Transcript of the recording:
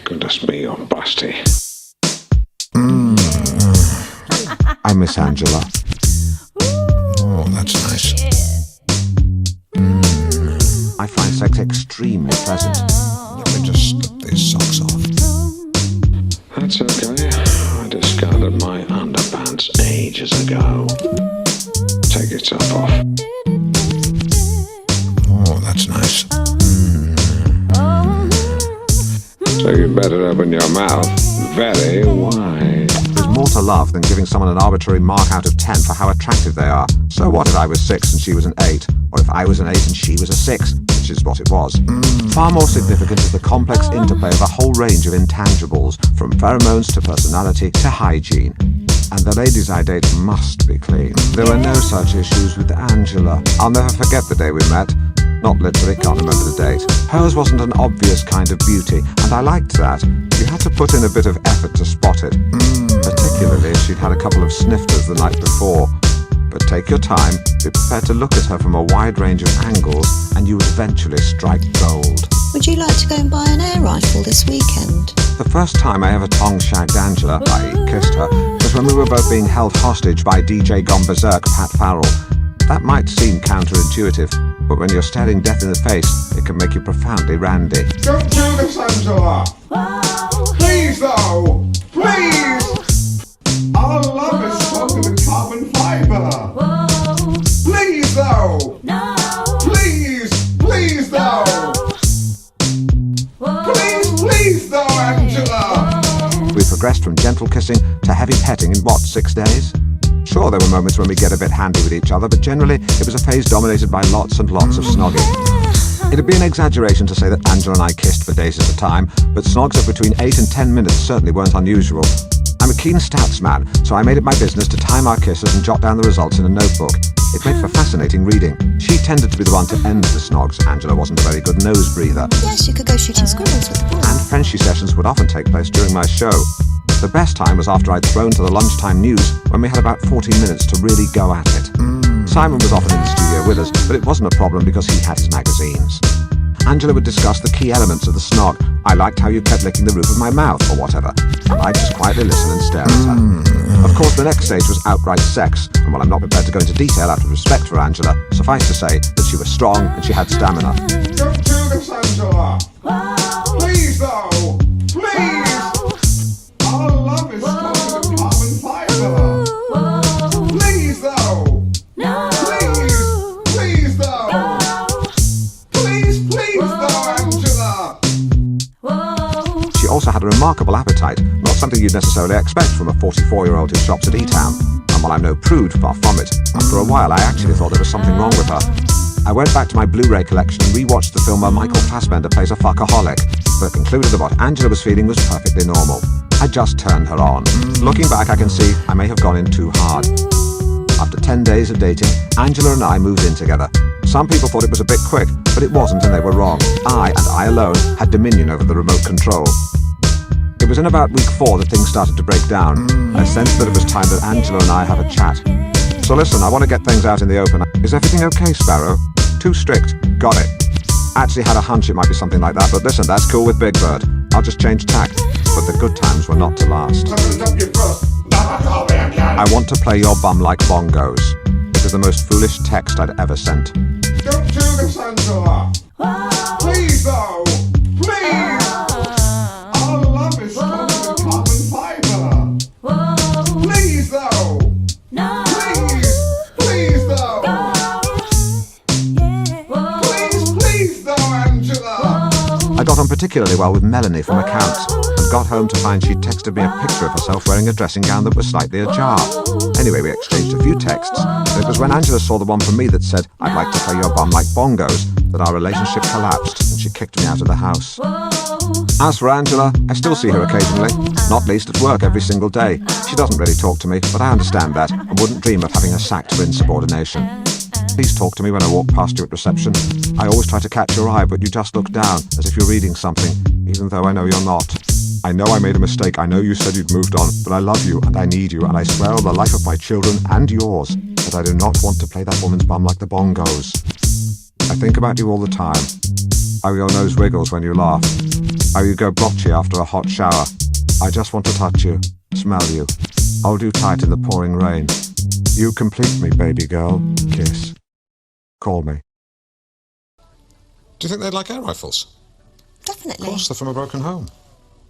Goodness me, you're busty. I miss Angela. Oh, that's nice. I find sex extremely pleasant. Let me just slip these socks off. That's okay. I discarded my underpants ages ago. Take your top off. Oh, that's nice. So you better open your mouth very wide. There's more to love than giving someone an arbitrary mark out of 10 for how attractive they are. So what if I was 6 and she was an 8? Or if I was an 8 and she was a 6, which is what it was. Far more significant is the complex interplay of a whole range of intangibles, from pheromones to personality to hygiene. And the ladies I date must be clean. There were no such issues with Angela. I'll never forget the day we met. Not literally, can't remember the date. Hers wasn't an obvious kind of beauty, and I liked that. You had to put in a bit of effort to spot it. Particularly if she'd had a couple of snifters the night before. But take your time, be prepared to look at her from a wide range of angles, and you would eventually strike gold. Would you like to go and buy an air rifle this weekend? The first time I ever tongue-shagged Angela, i.e. kissed her, was when we were both being held hostage by DJ Gone Berserk Pat Farrell. That might seem counterintuitive, but when you're staring death in the face, it can make you profoundly randy. Don't do this, Angela! Please, though! Please! Our love is stronger than carbon fibre! Please, though! Please! Please, though! Please, though, Angela! We progressed from gentle kissing to heavy petting in, 6 days? Sure, there were moments when we get a bit handy with each other, but generally it was a phase dominated by lots and lots of snogging. It'd be an exaggeration to say that Angela and I kissed for days at a time, but snogs of between 8 and 10 minutes certainly weren't unusual. I'm a keen stats man, so I made it my business to time our kisses and jot down the results in a notebook. It made for fascinating reading. She tended to be the one to end the snogs. Angela wasn't a very good nose breather. Yes, you could go shooting squirrels with the boys. And Frenchy sessions would often take place during my show. The best time was after I'd thrown to the lunchtime news, when we had about 14 minutes to really go at it. Simon was often in the studio with us, but it wasn't a problem because he had his magazines. Angela would discuss the key elements of the snog. I liked how you kept licking the roof of my mouth, or whatever. And I'd just quietly listen and stare at her. Of course, the next stage was outright sex, and while I'm not prepared to go into detail out of respect for Angela, suffice to say that she was strong and she had stamina. Don't do this, Angela! Please, though! Please! Our love is stronger than carbon fibre! Please, though! Please, though! Please, though, Angela! She also had a remarkable appetite, not something you'd necessarily expect from a 44-year-old who shops at E-Town. And while I'm no prude, far from it, after a while I actually thought there was something wrong with her. I went back to my Blu-ray collection and rewatched the film where Michael Fassbender plays a fuckaholic, but concluded that what Angela was feeling was perfectly normal. I just turned her on. Looking back, I can see I may have gone in too hard. After 10 days of dating, Angela and I moved in together. Some people thought it was a bit quick, but it wasn't, and they were wrong. I, and I alone, had dominion over the remote control. It was in about week 4 that things started to break down. I sensed that it was time that Angela and I have a chat. So listen, I want to get things out in the open. Is everything okay, Sparrow? Too strict. Got it. Actually had a hunch it might be something like that, but listen, that's cool with Big Bird. I'll just change tack. But the good times were not to last. I want to play your bum like bongos. It is the most foolish text I'd ever sent. Don't do this, Angela! Please, though! Please! Our love is stronger than carbon fibre! Please, though! Please, though! Please, though, Angela! I got on particularly well with Melanie from accounts, and got home to find she'd texted me a picture of herself wearing a dressing gown that was slightly ajar. Anyway, we exchanged a few texts, and it was when Angela saw the one from me that said, "I'd like to play your bum like bongos," that our relationship collapsed, and she kicked me out of the house. As for Angela, I still see her occasionally, not least at work every single day. She doesn't really talk to me, but I understand that, and wouldn't dream of having her sacked for insubordination. Please talk to me when I walk past you at reception. I always try to catch your eye, but you just look down, as if you're reading something, even though I know you're not. I know I made a mistake, I know you said you'd moved on, but I love you and I need you, and I swear on the life of my children and yours that I do not want to play that woman's bum like the bongos. I think about you all the time. How your nose wriggles when you laugh. How you go blotchy after a hot shower. I just want to touch you, smell you, hold you tight in the pouring rain. You complete me, baby girl. Kiss. Call me. Do you think they'd like air rifles? Definitely. Of course, they're from a broken home.